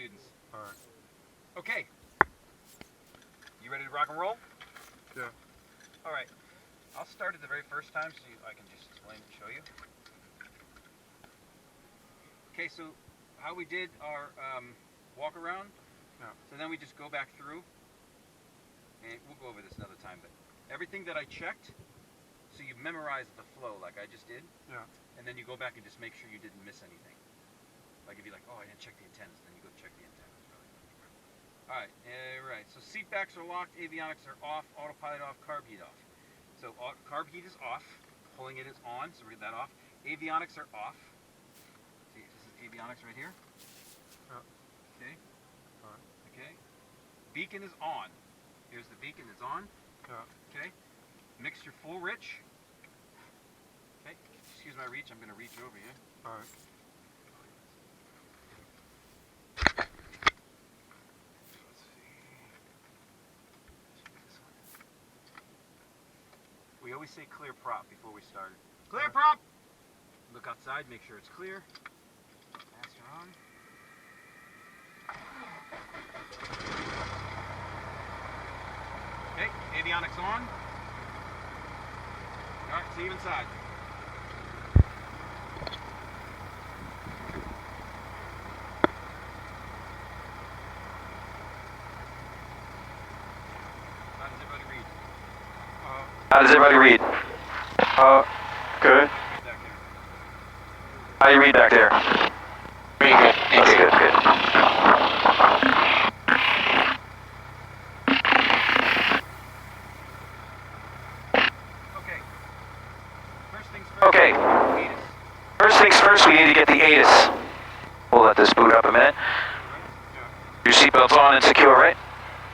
students. All right. Okay. You ready to rock and roll? Yeah. All right. I'll start it the very first time so I can just explain and show you. Okay, so how we did our walk around. Yeah. So then we just go back through, and we'll go over this another time, but everything that I checked, so you memorize the flow like I just did. Yeah. And then you go back and just make sure you didn't miss anything. Like if you're like, oh, I didn't check the antennas, then you go check the antennas. Alright, right. So seat backs are locked, avionics are off, autopilot off, carb heat off. So carb heat is off, pulling it is on, so read that off. Avionics are off. See, this is avionics right here. Yeah. Okay. Alright. Okay. Beacon is on. Here's the beacon, it's on. Yeah. Okay. Mixture full rich. Okay. Excuse my reach, I'm going to reach over here. Alright. We always say clear prop before we start it. Clear prop! Look outside, make sure it's clear. Master on. Okay, avionics on. Alright, see you inside. How does everybody read? How does everybody read? Good. How do you read back there? Pretty good. Thanks. Okay, good. Okay. First things first. Okay. ATIS. First things first, we need to get the ATIS. We'll let this boot up a minute. Your seatbelt's on and secure, right?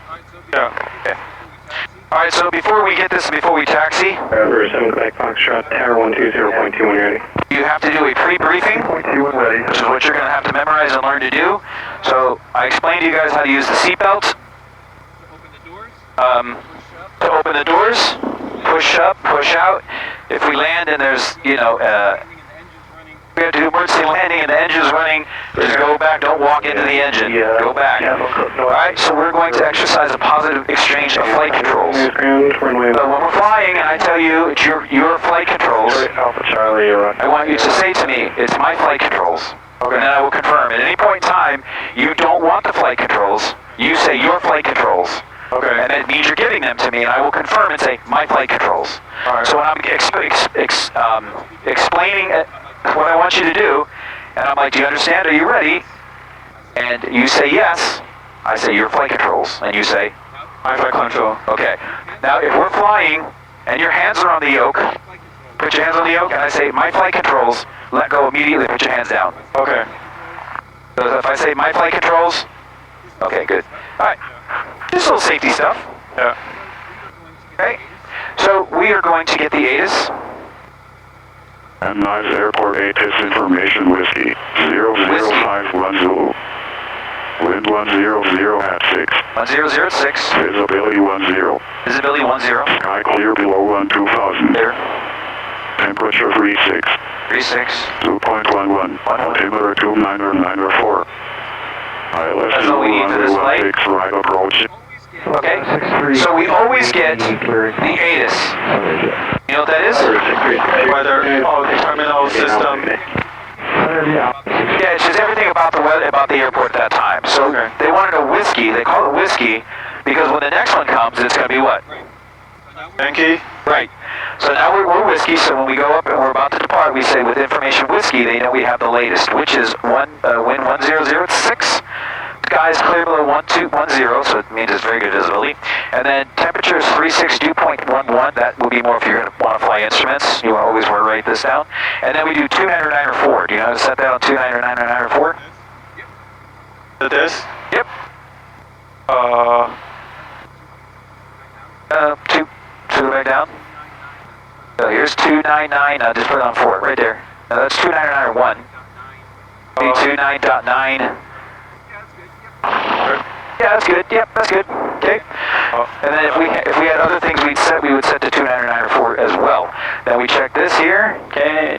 Alright, so Yeah. Okay. taxi. Alright, so before we get this, before we taxi, Forever 7 Quebec Foxtrot, Tower 120.2 when ready. you have to do a pre-briefing, .2 when ready. which is what you're going to have to memorize and learn to do. So I explained to you guys how to use the seatbelt. To open the doors. Push up. To open the doors, push up, push out. If we land and there's, Landing and the engine's running. we have to do emergency landing and the engine's running, just go back, don't walk into the engine, go back. Alright, so we're going to exercise a positive exchange of flight controls. Ground, runway. So when we're flying and I tell you it's your flight controls, Alpha Charlie, I want you to say to me, it's my flight controls. And then I will confirm. At any point in time, you don't want the flight controls, you say your flight controls. Okay. And it means you're giving them to me, and I will confirm and say, my flight controls. Alright. So when I'm explaining what I want you to do, and I'm like, do you understand? Are you ready? And you say yes, I say your flight controls, and you say, My flight control. okay. Now if we're flying, and your hands are on the yoke, put your hands on the yoke, and I say, my flight controls, let go immediately, put your hands down. Okay. So if I say my flight controls, okay, good. Alright, just a little safety stuff. Yeah. Okay, so we are going to get the ATIS. And nuys Airport ATIS information whiskey 00510. Wind 100 at 6. 1000 at 6. Visibility 10. Visibility 10. Sky clear below 2000. There. Temperature 36. 36. 2.11. Altimeter 29904. ILS That's all we need for this flight. 6 right approach. Okay, so we always get the ATIS. You know what that is? Weather, terminal system. Yeah, it's just everything about the weather, about the airport at that time. So they wanted a whiskey. They call it whiskey because when the next one comes, it's going to be what? Yankee. Right. So now we're whiskey, so when we go up and we're about to depart, we say with information whiskey, they know we have the latest, which is wind 100 at 6. Sky is clear below 1210, so it means it's very good visibility. And then temperature is 362.11. That will be more if you're going to want to fly instruments. You always want to write this down. And then we do 299 or 4. Do you know how to set that on 299 or 4? This? Yep. Two right down. So here's 299. Just put it on 4 right there. Now that's 299 or 1. 29.9. Yeah, that's good. Yep, that's good. Okay. And then if we had other things we would set to 299 or 4 as well. Then we check this here. Okay.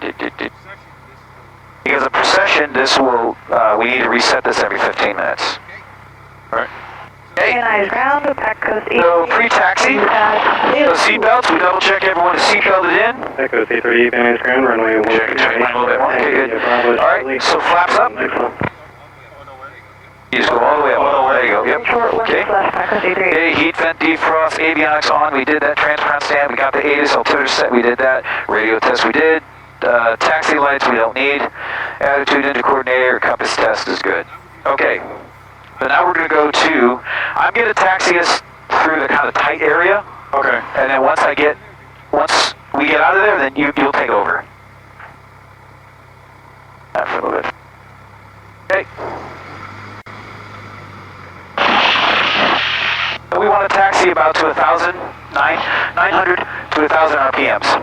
Because the precession information. This will, we need to reset this every 15 minutes. Alright. Hey, Nuys ground, Echoes so pre-taxi, the seatbelts, we double check everyone is seatbelted in. Echoes 838, Nuys ground, runway 1. Check line a little bit more, okay, good. Alright, so flaps up. You just go all the way up. There you go, yep. Okay. Okay, heat vent defrost, avionics on, we did that. Transparent stand, we got the ATIS altimeter set, we did that. Radio test, we did. Taxi lights, we don't need. Attitude intercoordinator, compass test is good. Okay. So now we're going to go to, I'm going to taxi us through the kind of tight area. Okay. And then once we get out of there, then you'll take over. After a little bit. Okay. We want to taxi about to 900 to 1,000 RPMs.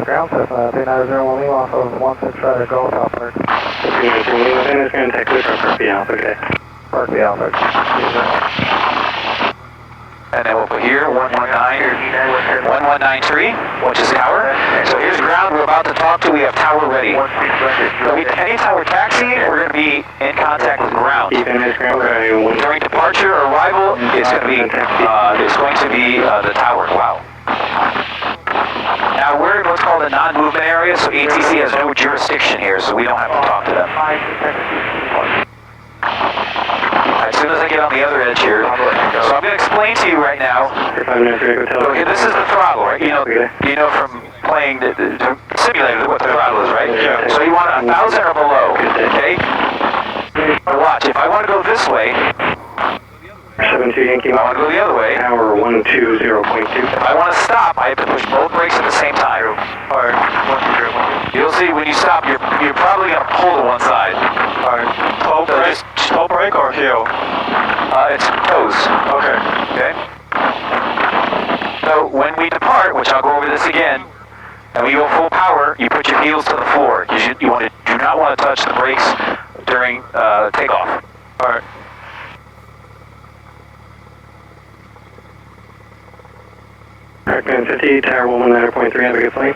Ground Cessna 3901 Lima off of 16 Rider Golf Alpha. 3901 Lima, Nuys ground, taxi from Park B Alpha, okay. Park B Alpha. And then we'll put here 1193, which is tower. So here's ground we're about to talk to. We have tower ready. So anytime we're taxiing, we're going to be in contact with ground. During departure or arrival, it's going to be the tower. Wow. Now we're in what's called a non-movement area, so ATC has no jurisdiction here, so we don't have to talk to them. As soon as I get on the other edge here, so I'm going to explain to you right now. Okay, this is the throttle, right? You know from playing the simulator what the throttle is, right? Yeah. So you want 1,000 or below, okay? Watch, if I want to go this way, 72 Yankee, I want to go the other way. Tower 120.2. If I want to stop, I have to push both brakes at the same time. Alright. You'll see when you stop, you're probably going to pull to one side. Alright. Toe brake or heel? It's toes. Okay. Okay? So when we depart, which I'll go over this again, and we go full power, you put your heels to the floor. You do not want to touch the brakes during takeoff. Alright. Trackman 50, Tower 119.3, have a good flight.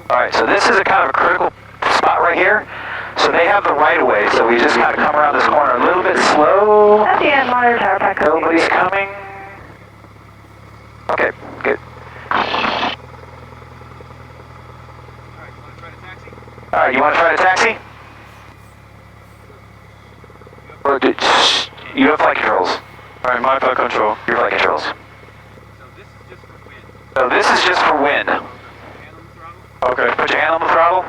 Alright, so this is a kind of a critical spot right here. So they have the right of way, so we just kind of come around this corner a little bit slow. At the end, monitor tower pack. Nobody's coming. Okay, good. Alright, you want to try to taxi? Or you have flight controls. Alright, my flight control. Your flight controls. So this is just for wind. So this is just for wind. Hand on the throttle. Okay, put your hand on the throttle.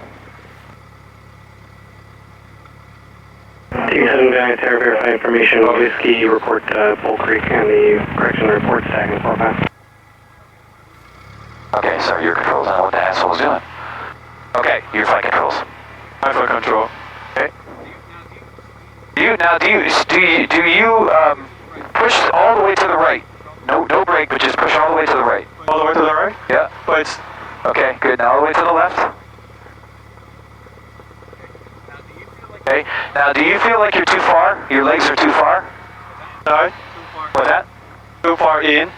Team 7 Valley Tower, verify information, Whiskey, report Bull Creek, and the correction report tag and 4-5. Okay, so your controls, I don't know what the asshole's doing. Okay, your flight controls. My flight control. Okay. Do you push all the way to the right? No brake, but just push all the way to the right. All the way to the right? Yeah. Wait. Okay, good. Now all the way to the left. Okay. Now, do you feel like you're too far? Your legs are too far? Sorry? What's that? Too far in?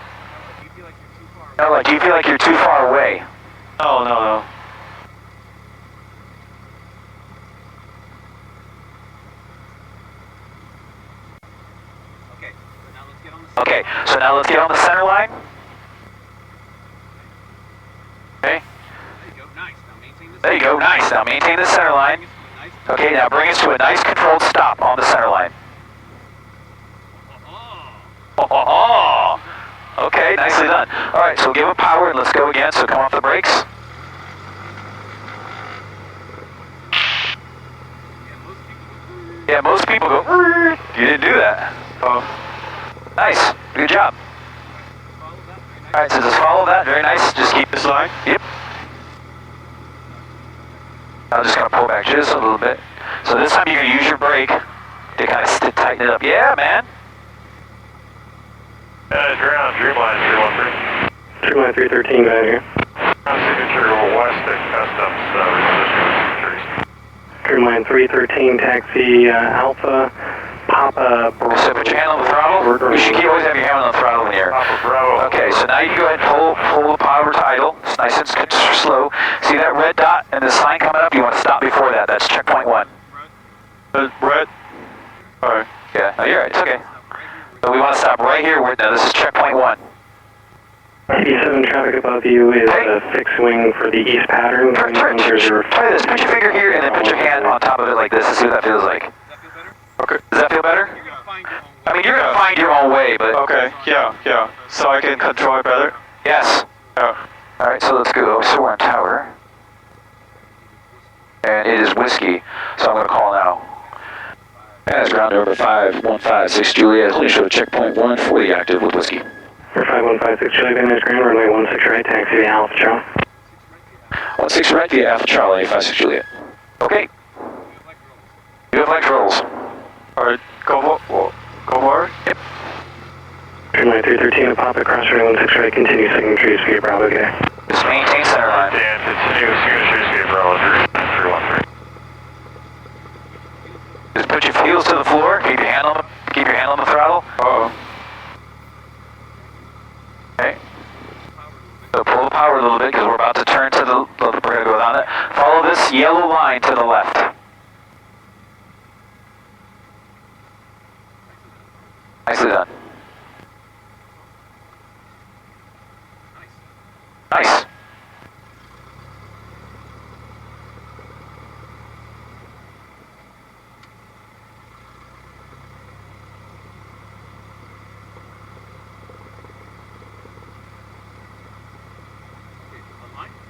No, like, do you feel like you're too far away? No. Okay, so now let's get on the center line. Okay. There you go, nice. Now maintain the center line. Okay, now bring us to a nice controlled stop on the center line. Oh, okay, nicely done. All right, so give it power and let's go again. So come off the brakes. Yeah, most people go, you didn't do that. Oh. Nice, good job. All right, so just follow that, very nice. Just keep This line? Yep. I'm just going to pull back just a little bit. So this time you're going to use your brake to kind of tighten it up. Yeah, man. Ground, Dreamline 313. Dreamline 313, guys here. Ground signature west at customs, reposition. Dreamline 313, taxi Alpha, Papa Bravo. So put your hand on the throttle. You should always have your hand on the throttle when you're. Papa Bravo. Okay, so now you can go ahead and pull the power to idle. It's nice and slow. See that red dot and this line coming up? You want to stop before that. That's checkpoint 1. stop right here. Now this is checkpoint 1. P7 traffic above you is a fixed wing for the east pattern. Try this. Put your finger here and then put your hand on top of it like this and see what that feels like. Does that feel better? Okay. Does that feel better? You're gonna find your own way. I mean, you're going to find your own way, but... Okay, yeah. So I can control it better? Yes. Yeah. Alright, so let's go. So we're on tower. And it is whiskey, so I'm going to call now. As ground over 5156 Juliet, holding show checkpoint 1, fully active with whiskey. For 5156 Juliet, Van Nuys Grand, runway 16 right, taxi via Alpha Charlie. 16 right via Alpha Charlie, 56 Juliet. Okay. You have light rolls. Alright, go for it? Yep. Runway 313 to pop across runway 16 right, continue signatures via Bravo, okay. Just maintain center line. Dan, continue signatures via Bravo 313. Just put your heels to the floor, keep your hand on the throttle. Uh-oh. Okay. So pull the power a little bit because we're about to turn to the, we're going to go down it. Follow this yellow line to the left. Nicely done. Nice.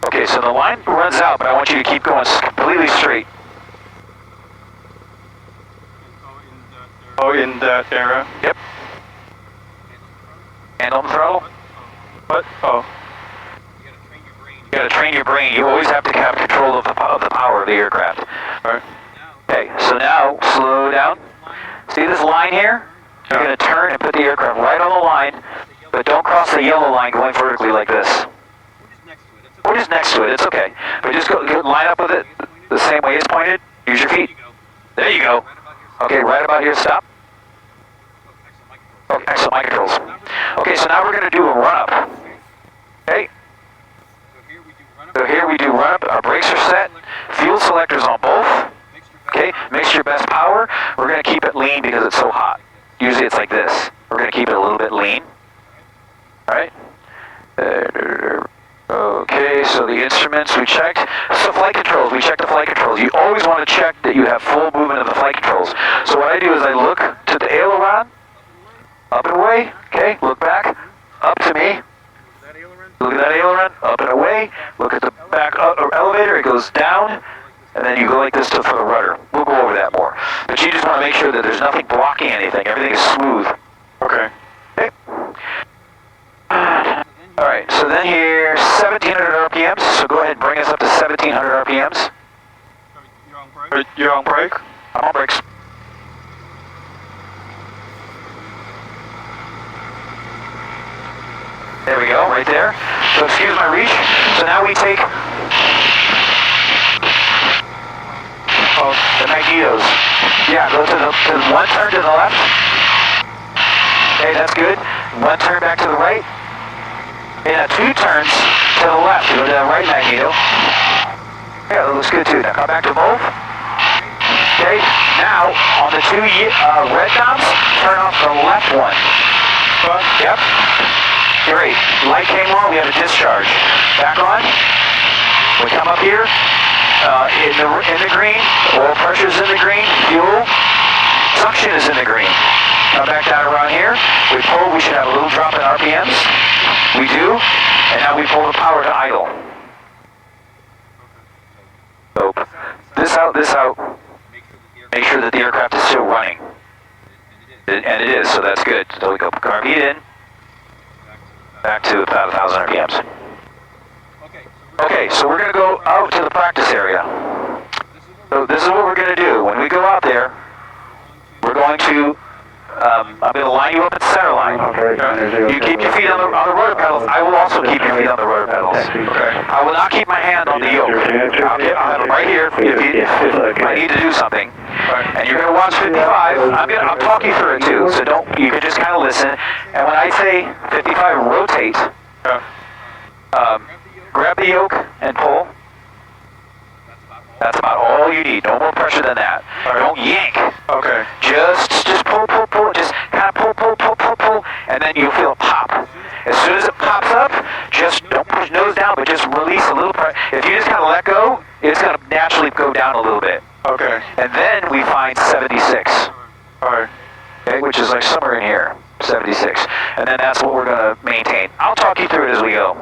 Okay, so the line runs out, but I want you to keep going completely straight. Oh, in that area? Yep. Hand on the throttle. What? Oh. You gotta train your brain. You always have to have control of the power of the aircraft. Alright. Okay, so now slow down. See this line here? You're gonna turn and put the aircraft right on the line, but don't cross the yellow line going vertically like this. We're just next to it, it's okay. But just go line up with it the same way it's pointed. Use your feet. There you go. Okay, right about here, stop. Okay, excellent, my controls. Okay, so now we're going to do a run-up. Okay? So here we do run-up. Our brakes are set. Fuel selectors on both. Okay, mix your best power. We're going to keep it lean because it's so hot. Usually it's like this. We're going to keep it a little bit lean. Alright? Okay, so the instruments we checked. So flight controls, we checked the flight controls. You always want to check that you have full movement of the flight controls. So what I do is I look to the aileron, up and away, okay, look back, up to me. Look at that aileron, up and away. Look at the back elevator, it goes down, and then you go like this for the rudder. We'll go over that more. But you just want to make sure that there's nothing blocking anything. Everything is smooth. Okay. Okay. Alright, so then here, 1700 RPMs, so go ahead and bring us up to 1700 RPMs. You're on break? I'm on brakes. There we go, right there. So excuse my reach. So now we take the magnetos. Yeah, go to the one turn to the left. Okay, that's good. One turn back to the right. And two turns to the left. Go to the right magneto. Yeah, that looks good too. Now come back to both. Okay, now on the two red knobs, turn off the left one. Yep. Great. Light came on, we have a discharge. Back on. We come up here. In the green. Oil pressure's in the green. Fuel. Suction is in the green. Come back down around here. We pull, we should have a little drop in RPMs. We do. And now we pull the power to idle. So, this out. Make sure that the aircraft is still running. And it is, so that's good. So we go carb heat in. Back to about 1,000 RPMs. Okay, so we're going to go out to the practice area. So this is what we're going to do. When we go out there, we're going to, I'm going to line you up at center line. You keep your feet on the rudder pedals. I will also keep your feet on the rudder pedals. Okay. I will not keep my hand on the yoke. I'll have them right here if I need to do something. And you're going to watch 55. I'll talk you through it too. So you can just kind of listen. And when I say 55, rotate. Grab the yoke and pull. That's about all you need. No more pressure than that. Don't yank. Okay. Just pull. Just kind of pull. then you'll feel a pop. As soon as it pops up, just don't push nose down, but just release a little pressure. If you just kind of let go, it's going to naturally go down a little bit. Okay. And then we find 76. Alright. Okay, which is like somewhere in here, 76. And then that's what we're going to maintain. I'll talk you through it as we go.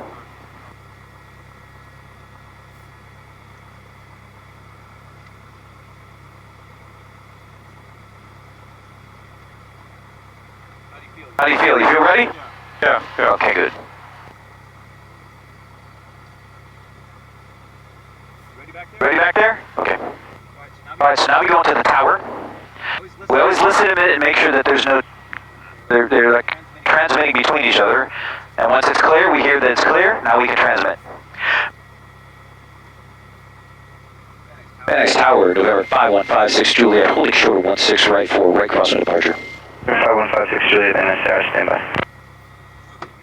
How do you feel? You feel ready? Yeah, yeah. Okay, good. Ready back there? Okay. Alright, so now we go into the tower. We always listen a minute and make sure that there's no... They're like transmitting between each other. And once it's clear, we hear that it's clear, now we can transmit. Next tower, November 5156 Juliet, holding short 16 right for right crossing departure. 5156 Juliet, NS Tower, standby.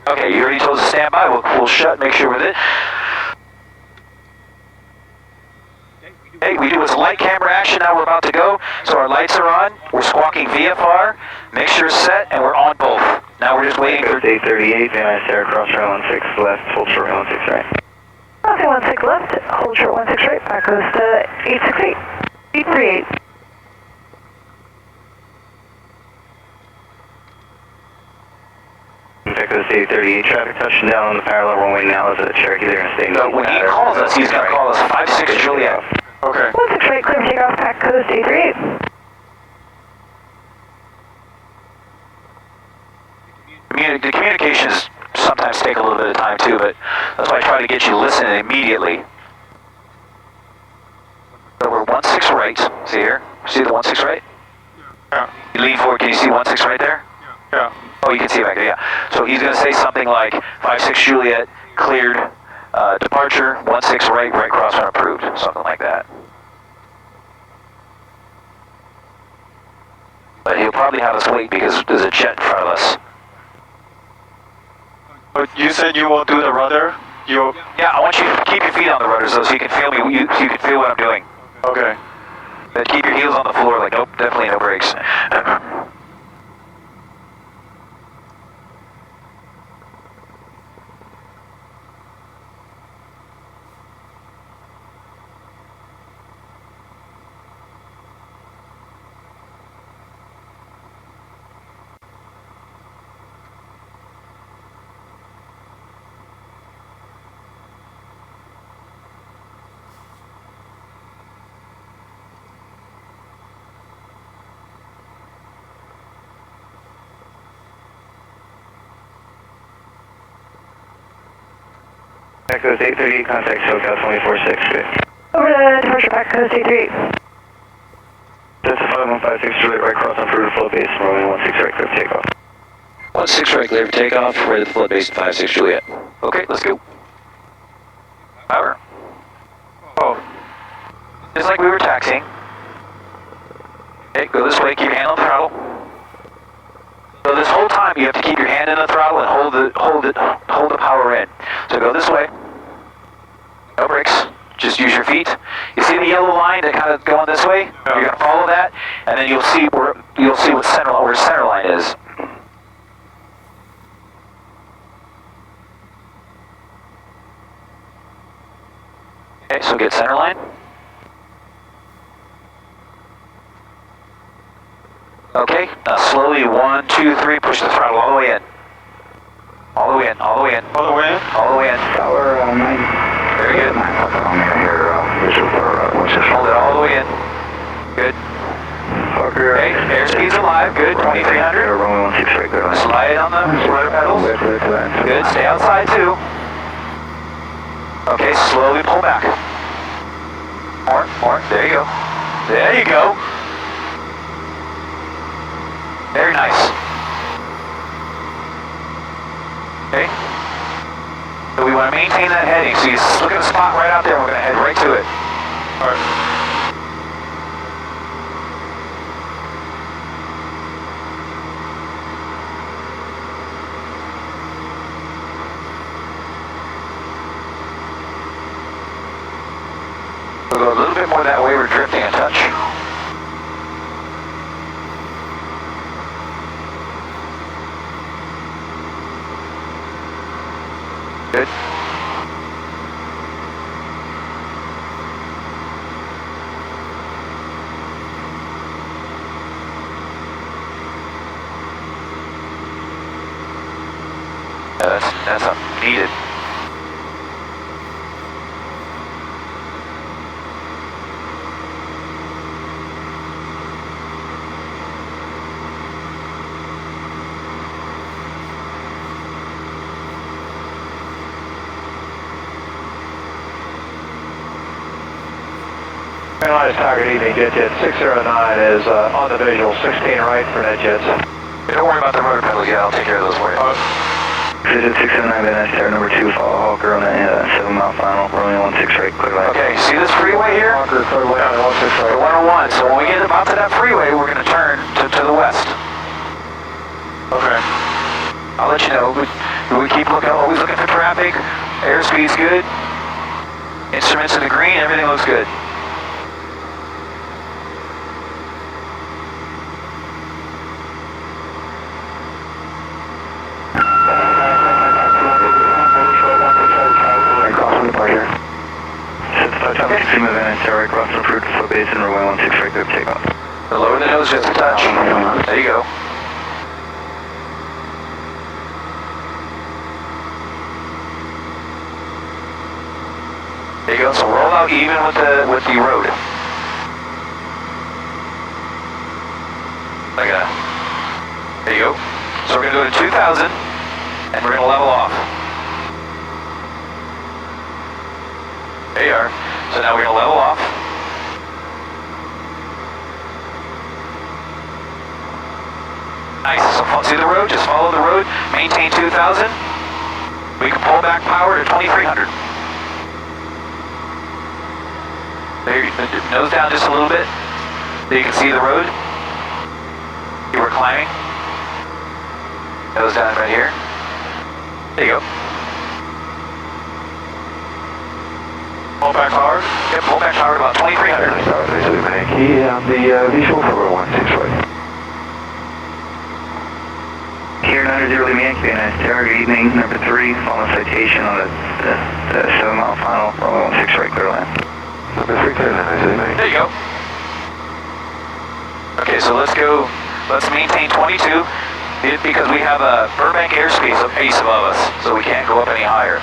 Okay, you already told us to stand by. We'll shut, make sure with it. Hey, we do this light camera action, now we're about to go. So our lights are on, we're squawking VFR, mixture's set, and we're on both. Now we're just waiting for... 838, NS Tower, cross runway 16 left, hold short runway 16 right. Crossing 16 left, hold short 16 right, back coast 868. 838. Echoes 838, traffic touching down on the parallel runway now is a Cherokee. They're going to stay. So when he calls us, he's going to call us 56 Juliet. Okay. 16 right, clear for takeoff, back coast 838. The communications sometimes take a little bit of time too, but that's why I try to get you listening immediately. So we're 16 right. See here? See the 16 right? Yeah. You lean forward, can you see 16 right there? Yeah. Oh, you can see it back there, yeah. So he's going to say something like 56 Juliet, cleared, departure, 16 right, right crosswind approved, something like that. But he'll probably have us wait because there's a jet in front of us. But you said you will do the rudder? You... Yeah, I want you to keep your feet on the rudder so you can feel me, you can feel what I'm doing. Okay. But keep your heels on the floor, like nope, definitely no brakes. Echoes 838, contact SoCal 246, good. Over to departure, back coast 838. That's a 5156 Juliet, right cross on Fruit Flow Base, runway 16 right, clear for takeoff. 16 right, clear for takeoff, ready to flood base 56 Juliet. Okay, let's go. Power. Oh. Just like we were taxiing. Okay, go this way, keep your hand on the throttle. So this whole time you have to keep your hand in the throttle and hold the power in. So go this way. No brakes. Just use your feet. You see the yellow line that kind of going this way? Yeah. You're gonna follow that, and then you'll see where center line is. Okay, so get center line. Okay, now slowly 1, 2, 3, push the throttle all the way in. All the way in, all the way in. All the way in? All the way in. Tower 9. Very good. Hold it all the way in. Good. Okay, airspeed's alive. Good. 2300. Runway 16 right, good. Slide on the rudder pedals. Good. Stay outside too. Okay, slowly pull back. More. There you go. There you go. Very nice. Okay. So we want to maintain that heading. So you just look at the spot right out there. We're going to head right to it. All right. We'll go a little bit more that way. We're drifting a touch. Good. Yeah, that's needed. Analyze target evening jet 609 is on the visual, 16 right for net jets. Hey, don't worry about the rotor pedals yet, I'll take care of those for you. Digit 609, Van Nuys, tower number 2, follow Hawker on that 7 mile final, runway 16 right, clear line. Okay, see this freeway here? Hawker, clear line, 16 right. The 101, so when we get about to that freeway, we're going to turn to the west. Okay. I'll let you know. We keep looking, always looking for traffic. Airspeed's good. Instruments in the green, everything looks good. Crossing departure. Set the 5 times extreme event, tower cross the fruit, foot base, and runway 16 right, clear takeoff. Lower the nose just a touch. There you go. There you go. So roll out even with the road. Like that. There you go. So we're gonna go to 2,000, and we're gonna level off. There you are. So now we're gonna level off. Nice. So see the road? Just follow the road. Maintain 2,000. We can pull back power to 2,300. There, nose down just a little bit. So you can see the road. You were climbing. Nose down right here. There you go. Pull back power. Yep, pull back power to about 2,300. Key on the visual for 16 right. Here, 90 Lima Yankee, and target evening number 3, following citation on the 7 mile final, runway 16 right, clear line. Number 3, clear line, There you go. Okay, so let's maintain 22, because we have a Burbank airspace above us, so we can't go up any higher.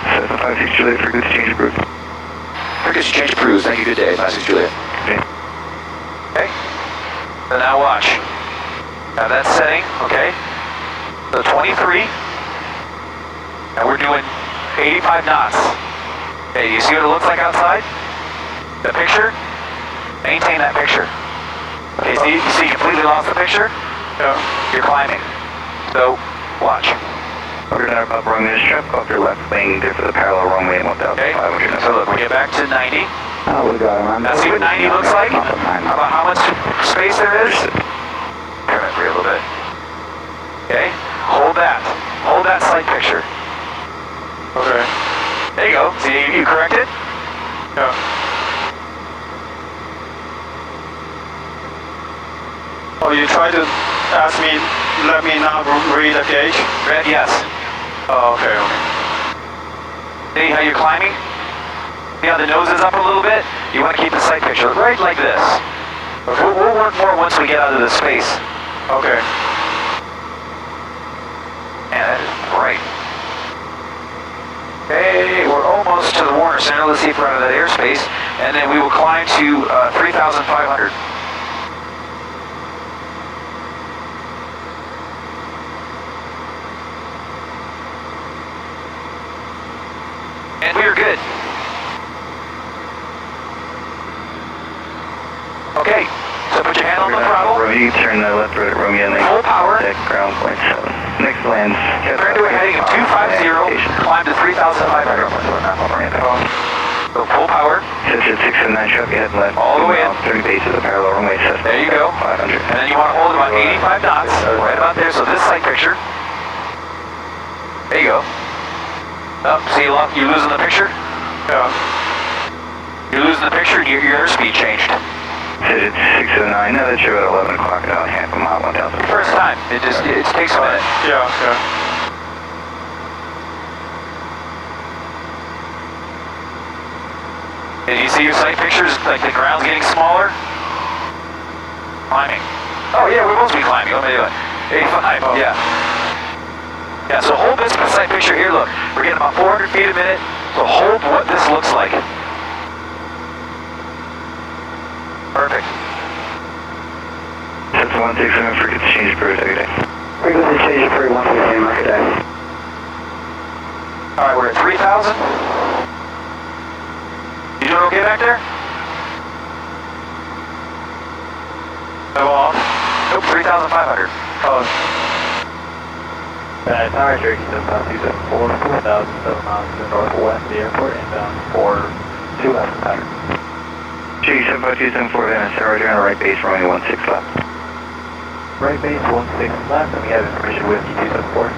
Set the 56 Juliet for good to change approved. Forget you change of cruise. Thank you. Good day. 56 Juliet. Okay. Okay. So now watch. Have that setting. Okay. So 23. And we're doing 85 knots. Okay. You see what it looks like outside? The picture? Maintain that picture. Okay. See, you see you completely lost the picture? Yeah. You're climbing. So watch. Order down above runway strap, off your left wing, there for the parallel runway at 1,500. Okay. So look, we get back to 90. Oh, we got him. Now see what 90 looks like? About how much space there is? Turn it for you a little bit. Okay? Hold that. Hold that sight picture. Okay. There you go. See, you corrected? Yeah. Oh, you try to ask me, let me not read the gauge? Red, yes. Oh, okay. See how you're climbing? See how the nose is up a little bit? You want to keep the sight picture right like this. Okay. We'll work more once we get out of the space. Okay. Yeah, that is right. Okay, we're almost to the Warner Center. Let's see if we're out of that airspace. And then we will climb to 3,500. And we are good. Okay, so put your hand on the throttle. Romeo, turn left right at Romeo, and Full power. deck ground point 7. Next lands. Turn to a heading of 250, climb to 3,500. So full power. Sets at 6 and 9, traffic head left. All the way in. 30 paces of parallel runway, There you go. 500. And then you want to hold about 85 knots, right about there. So this sight picture. There you go. Oh, see, you're losing the picture? Yeah. You're losing the picture, your airspeed changed. Set at 6 and 9, now that you're at 11 o'clock, about half a mile, 1,000. First time. It takes a minute. Yeah, yeah. see your sight pictures, like the ground's getting smaller? Climbing. Oh yeah, we're supposed to be climbing. Let me do it. 85, oh. Yeah. Yeah, so hold this sight picture here, look. We're getting about 400 feet a minute, so hold what this looks like. Perfect. That's 167, frequency change approved, have a good day. Frequency change approved, 116, mark a day. Alright, we're at 3,000. You doing okay back there? No off? Nope, 3,500. Oh. Tower Cherokee 7,274, 4,007 miles to the northwest of the airport, inbound for 2 left pattern. Cherokee 75274, Vanessa, Roger, on right base, runway 16 left. Right base 16 left, and we have information with P2b.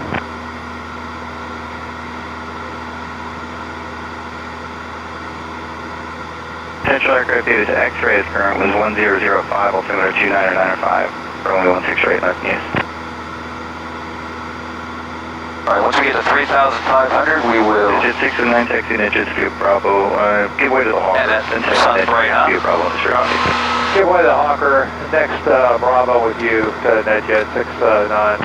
Potential aircraft data to X-ray is current was 1005, altimeter 29905, runway 16 right, left news. Alright, once we get to 3,500, we will... Digit 6 and 9 taxi digits, view Bravo, give way to the Hawker. And that's the sun's bright, huh? View Bravo, Give way to the Hawker, next Bravo with you to NetJet 69.